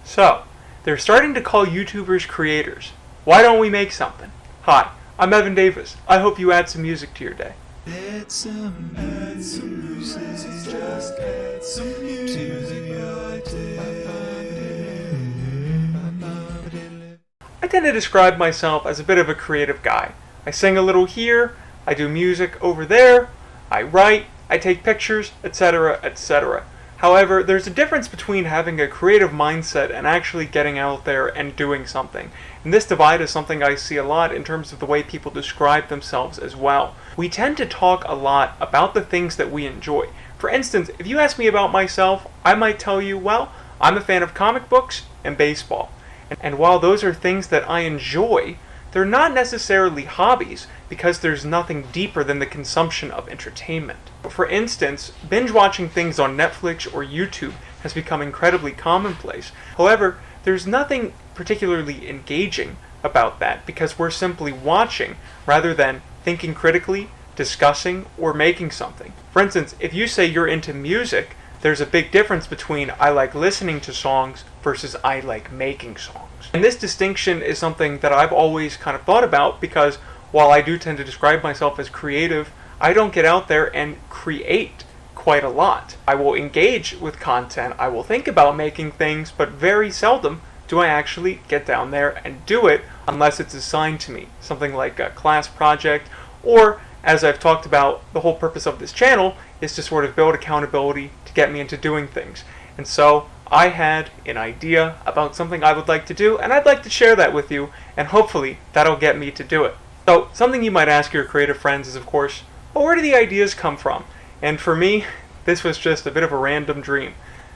So, they're starting to call YouTubers creators. Why don't we make something? Hi, I'm Evan Davis. I hope you add some music to your day. Add some music, just add some music to your day. I tend to describe myself as a bit of a creative guy. I sing a little here, I do music over there, I write, I take pictures, etc., etc. However, there's a difference between having a creative mindset and actually getting out there and doing something. And this divide is something I see a lot in terms of the way people describe themselves as well. We tend to talk a lot about the things that we enjoy. For instance, if you ask me about myself, I might tell you, well, I'm a fan of comic books and baseball. And while those are things that I enjoy, they're not necessarily hobbies because there's nothing deeper than the consumption of entertainment. For instance, binge watching things on Netflix or YouTube has become incredibly commonplace. However, there's nothing particularly engaging about that because we're simply watching rather than thinking critically, discussing, or making something. For instance, if you say you're into music, there's a big difference between I like listening to songs versus I like making songs. And this distinction is something that I've always kind of thought about because while I do tend to describe myself as creative, I don't get out there and create quite a lot. I will engage with content, I will think about making things, but very seldom do I actually get down there and do it unless it's assigned to me. Something like a class project, or as I've talked about, the whole purpose of this channel is to sort of build accountability to get me into doing things. And so I had an idea about something I would like to do, and I'd like to share that with you, and hopefully that'll get me to do it. So something you might ask your creative friends is, of course, well, where do the ideas come from? And for me, this was just a bit of a random dream.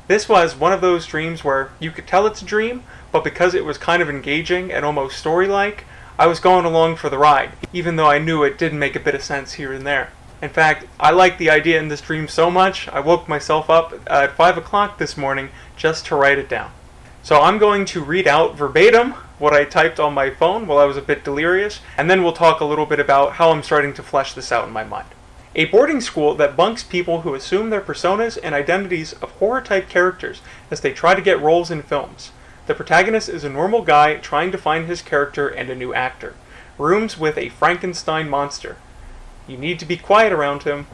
This was one of those dreams where you could tell it's a dream, but because it was kind of engaging and almost story-like, I was going along for the ride, even though I knew it didn't make a bit of sense here and there. In fact, I liked the idea in this dream so much, I woke myself up at 5 o'clock this morning just to write it down. So I'm going to read out verbatim what I typed on my phone while I was a bit delirious, and then we'll talk a little bit about how I'm starting to flesh this out in my mind. A boarding school that bunks people who assume their personas and identities of horror-type characters as they try to get roles in films. The protagonist is a normal guy trying to find his character and a new actor. Rooms with a Frankenstein monster. You need to be quiet around him.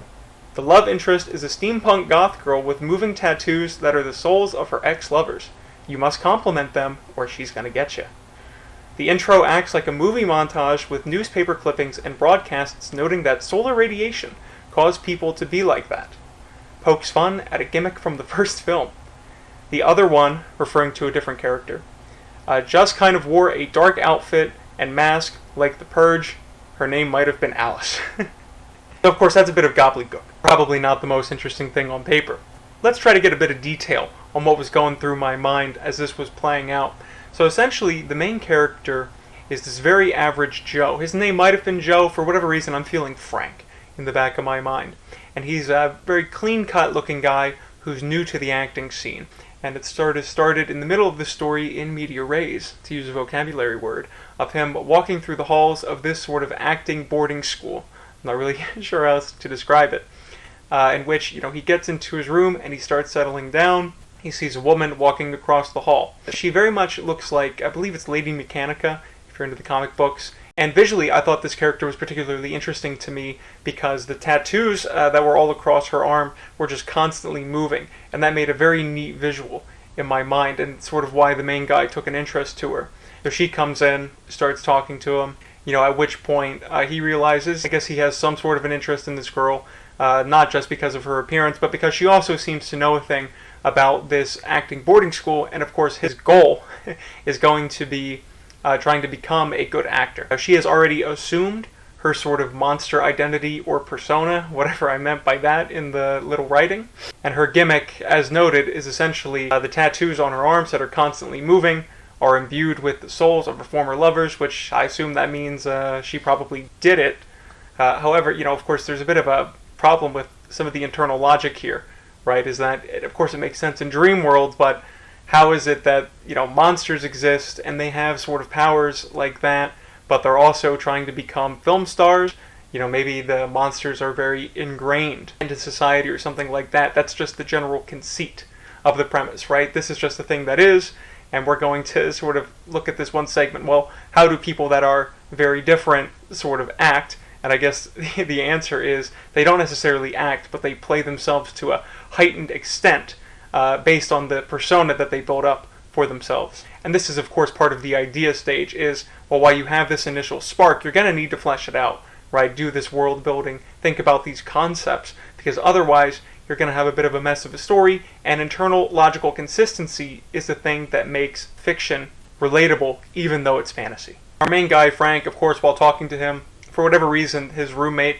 The love interest is a steampunk goth girl with moving tattoos that are the souls of her ex-lovers. You must compliment them or she's gonna get you. The intro acts like a movie montage with newspaper clippings and broadcasts noting that solar radiation caused people to be like that. Pokes fun at a gimmick from the first film. The other one, referring to a different character, just kind of wore a dark outfit and mask like the Purge. Her name might have been Alice. Of course, that's a bit of gobbledygook. Probably not the most interesting thing on paper. Let's try to get a bit of detail on what was going through my mind as this was playing out. So essentially, the main character is this very average Joe. His name might have been Joe. For whatever reason, I'm feeling Frank in the back of my mind. And he's a very clean-cut looking guy who's new to the acting scene. And it started in the middle of the story in media res, to use a vocabulary word, of him walking through the halls of this sort of acting boarding school. I'm not really sure how else to describe it. In which, he gets into his room and he starts settling down. He sees a woman walking across the hall. She very much looks like, I believe it's Lady Mechanica, if you're into the comic books. And visually, I thought this character was particularly interesting to me because the tattoos that were all across her arm were just constantly moving. And that made a very neat visual in my mind and sort of why the main guy took an interest to her. So she comes in, starts talking to him, at which point he realizes, I guess he has some sort of an interest in this girl, not just because of her appearance, but because she also seems to know a thing about this acting boarding school, and of course his goal is going to be trying to become a good actor. She has already assumed her sort of monster identity or persona, whatever I meant by that in the little writing, and her gimmick, as noted, is essentially the tattoos on her arms that are constantly moving are imbued with the souls of her former lovers, which I assume that means she probably did it. However, of course there's a bit of a problem with some of the internal logic here, right? Is that, of course, it makes sense in dream world, but how is it that, monsters exist and they have sort of powers like that, but they're also trying to become film stars? Maybe the monsters are very ingrained into society or something like that. That's just the general conceit of the premise, right? This is just a thing that is, and we're going to sort of look at this one segment. Well, how do people that are very different sort of act? And I guess the answer is they don't necessarily act, but they play themselves to a heightened extent based on the persona that they build up for themselves. And this is, of course, part of the idea stage is, well, while you have this initial spark, you're going to need to flesh it out, right? Do this world building, think about these concepts, because otherwise you're going to have a bit of a mess of a story, and internal logical consistency is the thing that makes fiction relatable, even though it's fantasy. Our main guy, Frank, of course, while talking to him, for whatever reason, his roommate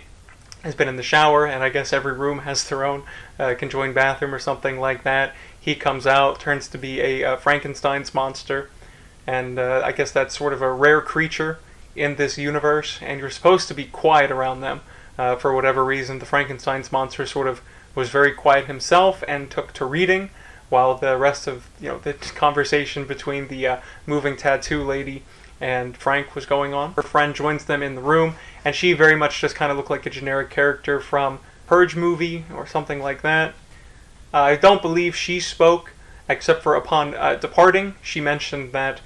has been in the shower, and I guess every room has their own conjoined bathroom or something like that. He comes out, turns to be a Frankenstein's monster, and I guess that's sort of a rare creature in this universe, and you're supposed to be quiet around them. For whatever reason, the Frankenstein's monster sort of was very quiet himself and took to reading, while the rest of the conversation between the moving tattoo lady and Frank was going on. Her friend joins them in the room, and she very much just kind of looked like a generic character from Purge movie or something like that. I don't believe she spoke, except for upon departing, she mentioned that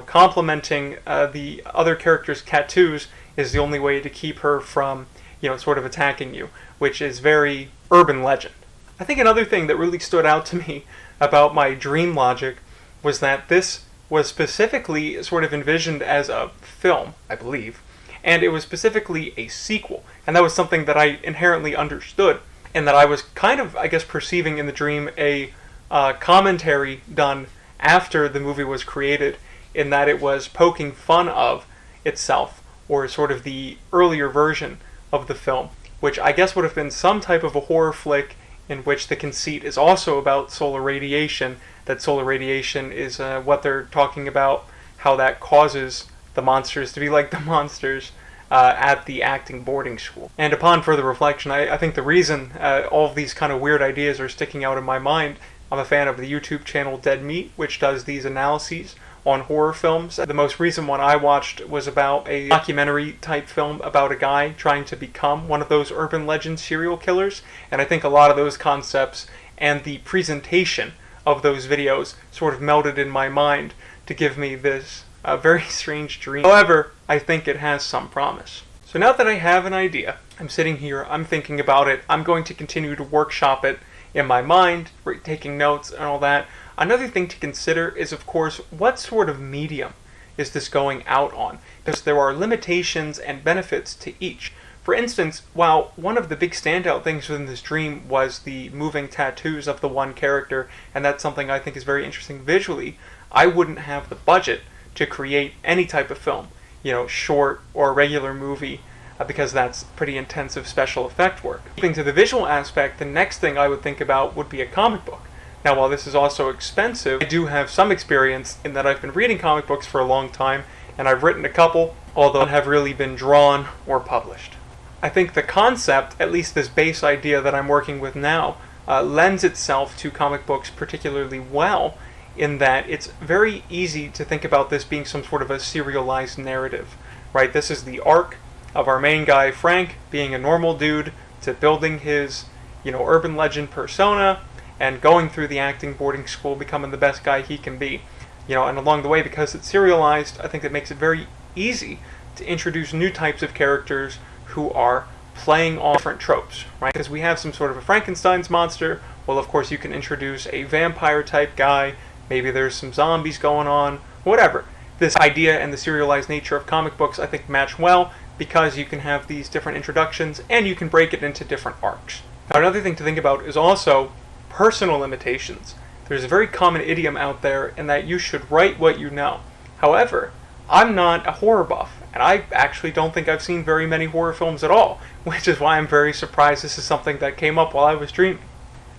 complimenting the other character's tattoos is the only way to keep her from sort of attacking you, which is very urban legend. I think another thing that really stood out to me about my dream logic was that this was specifically sort of envisioned as a film, I believe, and it was specifically a sequel, and that was something that I inherently understood, and that I was kind of, I guess, perceiving in the dream a commentary done after the movie was created, in that it was poking fun of itself, or sort of the earlier version of the film, which I guess would have been some type of a horror flick in which the conceit is also about solar radiation, that solar radiation is what they're talking about, how that causes the monsters to be like the monsters at the acting boarding school. And upon further reflection, I think the reason all of these kind of weird ideas are sticking out in my mind, I'm a fan of the YouTube channel Dead Meat, which does these analyses on horror films. The most recent one I watched was about a documentary type film about a guy trying to become one of those urban legend serial killers, and I think a lot of those concepts and the presentation of those videos sort of melded in my mind to give me this very strange dream. However, I think it has some promise. So now that I have an idea, I'm sitting here, I'm thinking about it, I'm going to continue to workshop it in my mind, taking notes and all that. Another thing to consider is, of course, what sort of medium is this going out on? Because there are limitations and benefits to each. For instance, while one of the big standout things within this dream was the moving tattoos of the one character, and that's something I think is very interesting visually, I wouldn't have the budget to create any type of film, short or regular movie, because that's pretty intensive special effect work. Keeping to the visual aspect, the next thing I would think about would be a comic book. Now, while this is also expensive, I do have some experience in that I've been reading comic books for a long time, and I've written a couple, although none have really been drawn or published. I think the concept, at least this base idea that I'm working with now, lends itself to comic books particularly well, in that it's very easy to think about this being some sort of a serialized narrative, right? This is the arc of our main guy, Frank, being a normal dude, to building his, urban legend persona, and going through the acting boarding school, becoming the best guy he can be. And along the way, because it's serialized, I think it makes it very easy to introduce new types of characters who are playing on different tropes, right? Because we have some sort of a Frankenstein's monster, well, of course, you can introduce a vampire type guy, maybe there's some zombies going on, whatever. This idea and the serialized nature of comic books, I think, match well, because you can have these different introductions, and you can break it into different arcs. Now, another thing to think about is also personal limitations. There's a very common idiom out there in that you should write what you know. However, I'm not a horror buff, and I actually don't think I've seen very many horror films at all, which is why I'm very surprised this is something that came up while I was dreaming.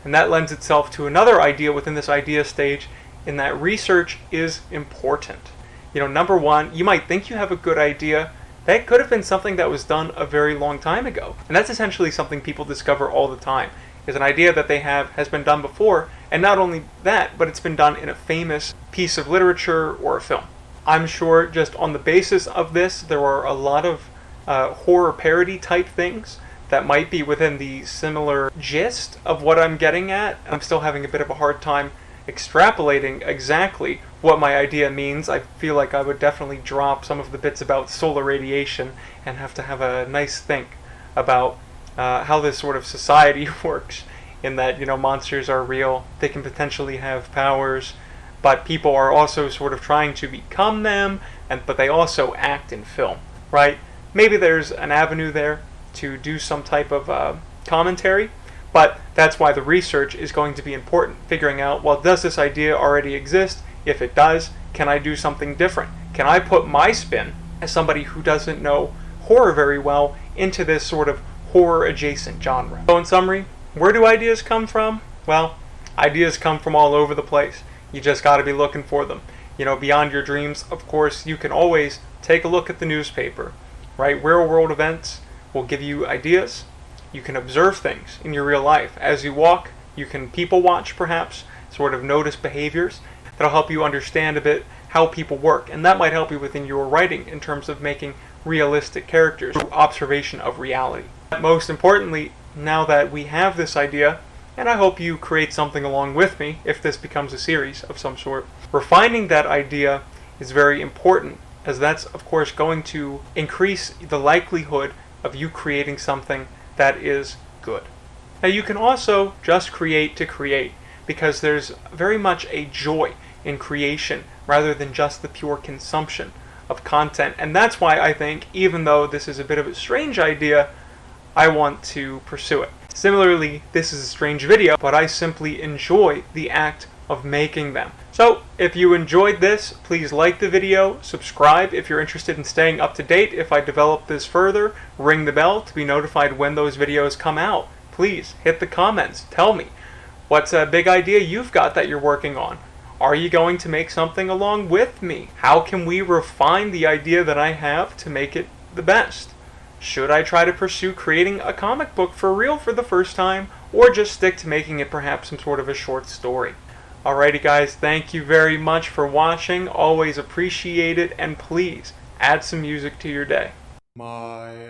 And that lends itself to another idea within this idea stage, in that research is important. Number one, you might think you have a good idea. That could have been something that was done a very long time ago. And that's essentially something people discover all the time, is an idea that they have has been done before, and not only that, but it's been done in a famous piece of literature or a film. I'm sure just on the basis of this, there are a lot of horror parody type things that might be within the similar gist of what I'm getting at. I'm still having a bit of a hard time extrapolating exactly what my idea means. I feel like I would definitely drop some of the bits about solar radiation and have to have a nice think about how this sort of society works, in that, monsters are real, they can potentially have powers, but people are also sort of trying to become them, but they also act in film, right? Maybe there's an avenue there to do some type of commentary, but that's why the research is going to be important. Figuring out, well, does this idea already exist? If it does, can I do something different? Can I put my spin, as somebody who doesn't know horror very well, into this sort of horror adjacent genre? So in summary, where do ideas come from? Well, ideas come from all over the place. You just got to be looking for them. Beyond your dreams, of course, you can always take a look at the newspaper, right? Real world events will give you ideas. You can observe things in your real life. As you walk, you can people watch, perhaps, sort of notice behaviors. That'll help you understand a bit how people work, and that might help you within your writing in terms of making realistic characters through observation of reality. Most importantly, now that we have this idea, and I hope you create something along with me if this becomes a series of some sort, refining that idea is very important, as that's of course going to increase the likelihood of you creating something that is good. Now you can also just create to create, because there's very much a joy in creation rather than just the pure consumption of content. And that's why I think, even though this is a bit of a strange idea, I want to pursue it. Similarly, this is a strange video, but I simply enjoy the act of making them. So, if you enjoyed this, please like the video, subscribe if you're interested in staying up to date if I develop this further, ring the bell to be notified when those videos come out. Please hit the comments, tell me, what's a big idea you've got that you're working on? Are you going to make something along with me? How can we refine the idea that I have to make it the best? Should I try to pursue creating a comic book for real for the first time, or just stick to making it perhaps some sort of a short story? Alrighty guys, thank you very much for watching, always appreciate it, and please add some music to your day. My